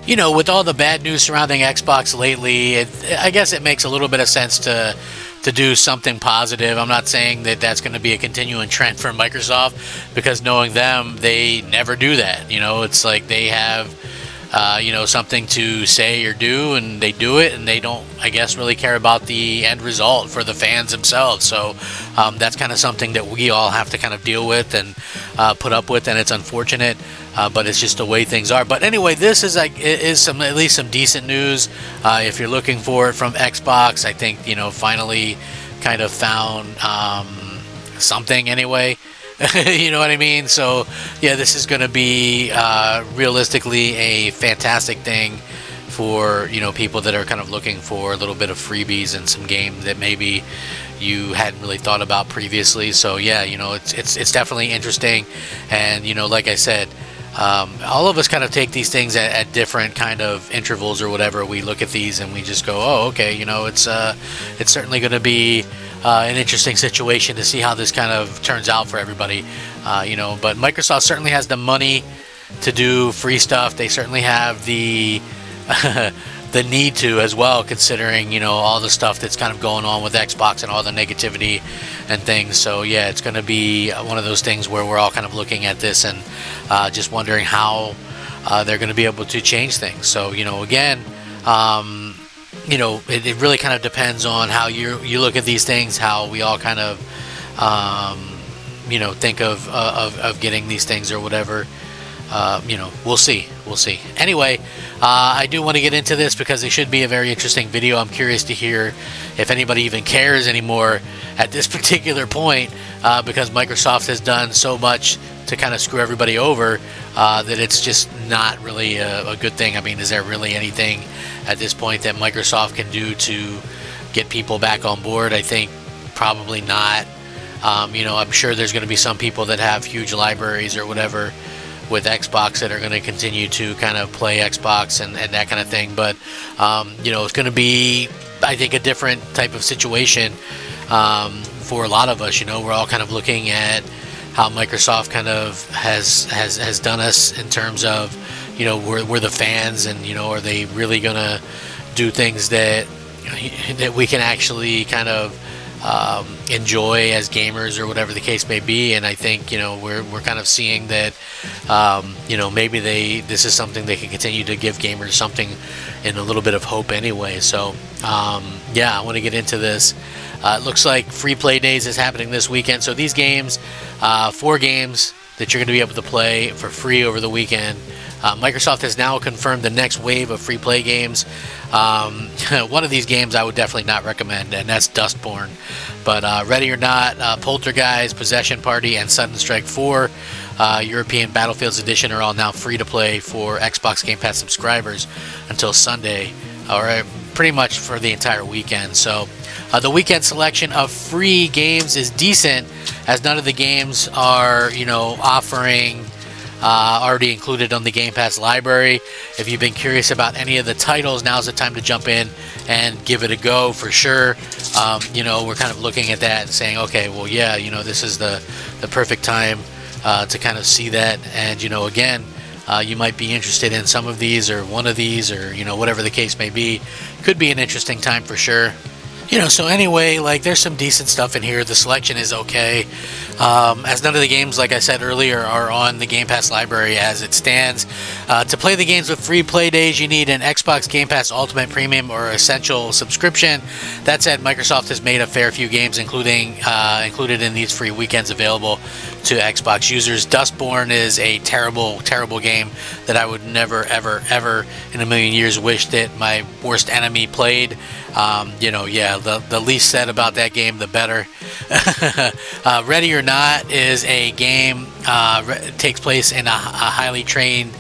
with all the bad news surrounding Xbox lately, I guess it makes a little bit of sense to do something positive. I'm not saying that that's going to be a continuing trend for Microsoft, because knowing them, they never do that. It's like they have something to say or do, and they do it, and they don't, I guess, really care about the end result for the fans themselves. So that's kind of something that we all have to kind of deal with and put up with, and it's unfortunate, but it's just the way things are. But anyway, this is at least some decent news if you're looking for it from Xbox. I think finally kind of found something anyway. You know what I mean? So yeah, this is going to be realistically a fantastic thing for people that are kind of looking for a little bit of freebies and some games that maybe you hadn't really thought about previously. So yeah, it's definitely interesting. And like I said, all of us kind of take these things at different kind of intervals or whatever. We look at these and we just go, oh, okay, it's certainly going to be an interesting situation to see how this kind of turns out for everybody. But Microsoft certainly has the money to do free stuff. They certainly have the the need to as well, considering all the stuff that's kind of going on with Xbox and all the negativity and things. So yeah, it's going to be one of those things where we're all kind of looking at this and just wondering how they're going to be able to change things. So again, it really kind of depends on how you look at these things, how we all kind of think of getting these things or whatever. We'll see. Anyway, I do want to get into this because it should be a very interesting video. I'm curious to hear if anybody even cares anymore at this particular point, because Microsoft has done so much to kind of screw everybody over that it's just not really a good thing. I mean, is there really anything at this point that Microsoft can do to get people back on board? I think probably not. I'm sure there's going to be some people that have huge libraries or whatever with Xbox that are going to continue to kind of play Xbox and that kind of thing. But, it's going to be, I think, a different type of situation for a lot of us. We're all kind of looking at how Microsoft kind of has done us in terms of, we're the fans, and, are they really going to do things that we can actually kind of enjoy as gamers or whatever the case may be. And I think we're kind of seeing that maybe this is something they can continue to give gamers something in a little bit of hope anyway. So yeah, I want to get into this. It looks like Free Play Days is happening this weekend, so these games, 4 games that you're going to be able to play for free over the weekend. Microsoft has now confirmed the next wave of free play games. One of these games I would definitely not recommend, and that's Dustborn. But Ready or Not, Poltergeist, Possession Party, and Sudden Strike 4 European Battlefields Edition are all now free to play for Xbox Game Pass subscribers until Sunday, or pretty much for the entire weekend. So the weekend selection of free games is decent, as none of the games are offering already included on the Game Pass library. If you've been curious about any of the titles, now's the time to jump in and give it a go for sure. We're kind of looking at that and saying, okay, well, yeah, this is the perfect time to kind of see that. And, again, you might be interested in some of these or one of these, or, whatever the case may be. Could be an interesting time for sure. So anyway, there's some decent stuff in here. The selection is okay. As none of the games, like I said earlier, are on the Game Pass library as it stands. To play the games with free play days, you need an Xbox Game Pass Ultimate Premium or Essential subscription. That said, Microsoft has made a fair few games included in these free weekends available to Xbox users. Dustborn is a terrible, terrible game that I would never, ever, ever in a million years wish that my worst enemy played. The least said about that game, the better. Ready or Not is a game takes place in a highly trained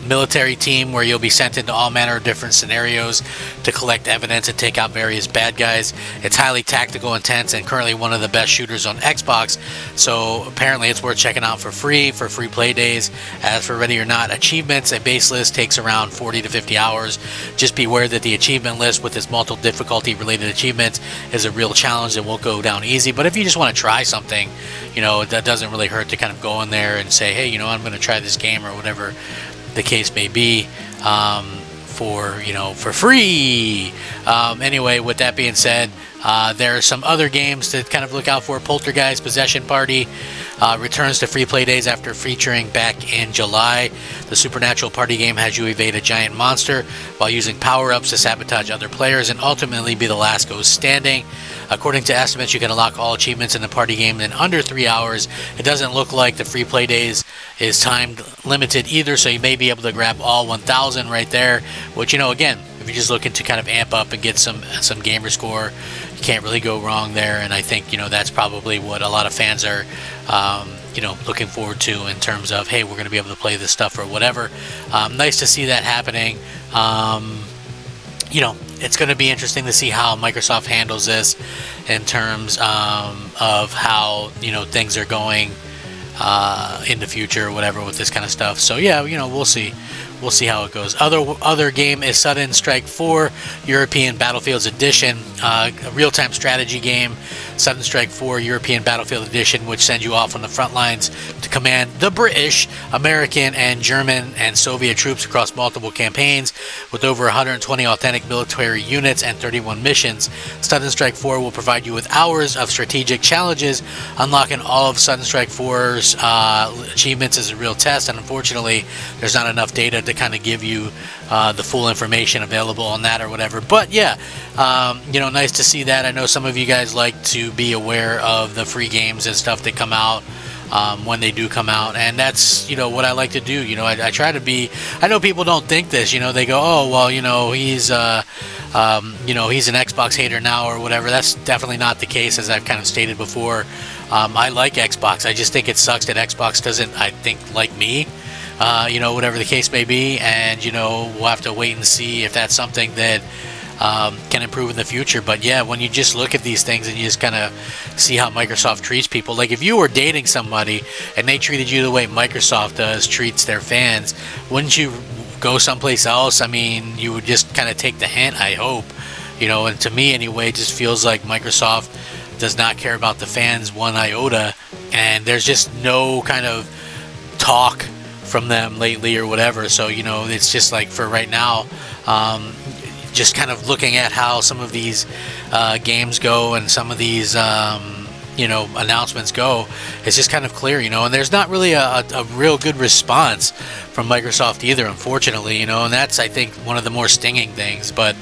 military team where you'll be sent into all manner of different scenarios to collect evidence and take out various bad guys. It's highly tactical, intense, and currently one of the best shooters on Xbox, so apparently it's worth checking out for free play days. As for Ready or Not achievements, a base list takes around 40 to 50 hours. Just be aware that the achievement list with its multiple difficulty related achievements is a real challenge and won't go down easy. But if you just want to try something, that doesn't really hurt to kind of go in there and say, hey, I'm going to try this game or whatever the case may be. for free. Anyway, with that being said, there are some other games to kind of look out for. Poltergeist Possession Party returns to free play days after featuring back in July. The supernatural party game has you evade a giant monster while using power-ups to sabotage other players and ultimately be the last ghost standing. According to estimates, you can unlock all achievements in the party game in under 3 hours. It doesn't look like the free play days is time limited either, so you may be able to grab all 1,000 right there, which, again, if you're just looking to kind of amp up and get some gamer score, you can't really go wrong there. And I think, that's probably what a lot of fans are, looking forward to in terms of, hey, we're going to be able to play this stuff or whatever. Nice to see that happening. It's going to be interesting to see how Microsoft handles this in terms of how, things are going in the future or whatever with this kind of stuff. So yeah, we'll see. We'll see how it goes. Other game is Sudden Strike 4 European Battlefields Edition, a real-time strategy game. Sudden Strike 4 European Battlefield Edition, which sends you off on the front lines to command the British, American, and German and Soviet troops across multiple campaigns with over 120 authentic military units and 31 missions. Sudden Strike 4 will provide you with hours of strategic challenges. Unlocking all of Sudden Strike 4's achievements is a real test, and unfortunately, there's not enough data to kind of give you the full information available on that or whatever. But yeah, nice to see that. I know some of you guys like to be aware of the free games and stuff that come out when they do come out, and that's what I like to do. I try to be. I know people don't think this. They go, oh well, he's he's an Xbox hater now or whatever. That's definitely not the case, as I've kind of stated before. I like Xbox. I just think it sucks that Xbox doesn't, I think, like me. Whatever the case may be, and we'll have to wait and see if that's something that can improve in the future. But yeah, when you just look at these things and you just kind of see how Microsoft treats people, like if you were dating somebody and they treated you the way Microsoft treats their fans, wouldn't you go someplace else? I mean, you would just kind of take the hint, I hope. And to me anyway, it just feels like Microsoft does not care about the fans one iota, and there's just no kind of talk from them lately or whatever. So it's just like, for right now, just kind of looking at how some of these games go and some of these announcements go, it's just kind of clear, and there's not really a real good response from Microsoft either, unfortunately, and that's, I think, one of the more stinging things. But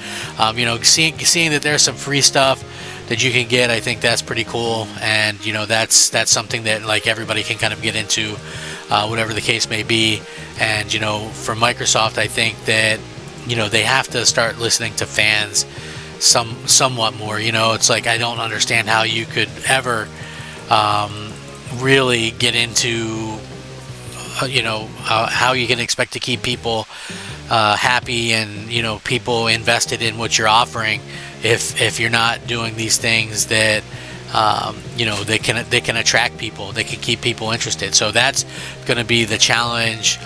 seeing that there's some free stuff that you can get, I think that's pretty cool, and that's something that like everybody can kind of get into, whatever the case may be. And for Microsoft, I think that they have to start listening to fans somewhat more. It's like, I don't understand how you could ever really get into how you can expect to keep people happy and people invested in what you're offering if you're not doing these things that they can attract people, they can keep people interested. So that's going to be the challenge,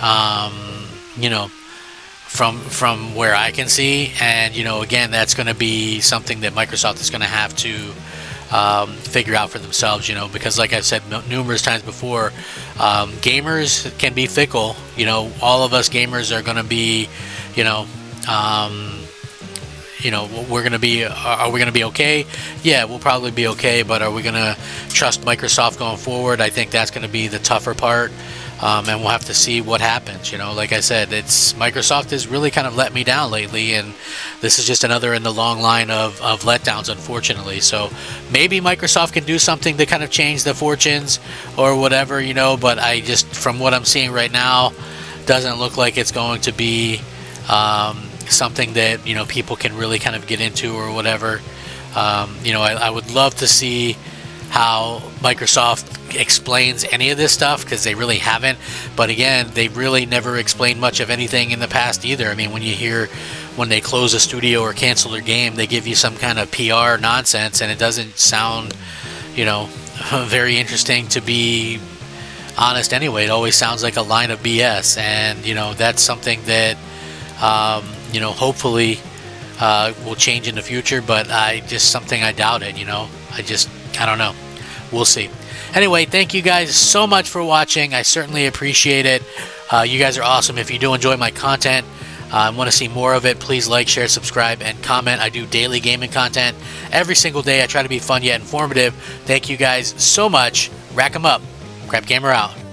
from where I can see. And again, that's going to be something that Microsoft is going to have to figure out for themselves, because like I've said numerous times before, gamers can be fickle. All of us gamers are going to be, we're going to be, are we going to be okay? Yeah, we'll probably be okay, but are we going to trust Microsoft going forward? I think that's going to be the tougher part, and we'll have to see what happens. Like I said, Microsoft has really kind of let me down lately, and this is just another in the long line of letdowns, unfortunately. So maybe Microsoft can do something to kind of change the fortunes or whatever, but I just, from what I'm seeing right now, doesn't look like it's going to be something that people can really kind of get into or whatever. I would love to see how Microsoft explains any of this stuff, because they really haven't. But again, they really never explained much of anything in the past either. I mean, when you hear when they close a studio or cancel their game, they give you some kind of PR nonsense, and it doesn't sound very interesting, to be honest. Anyway, it always sounds like a line of BS, and that's something that hopefully will change in the future, but something I doubt it. I don't know. We'll see. Anyway, thank you guys so much for watching. I certainly appreciate it. You guys are awesome. If you do enjoy my content, Want to see more of it, please like, share, subscribe, and comment. I do daily gaming content every single day. I try to be fun yet informative. Thank you guys so much. Rack 'em up. Crap Gamer out.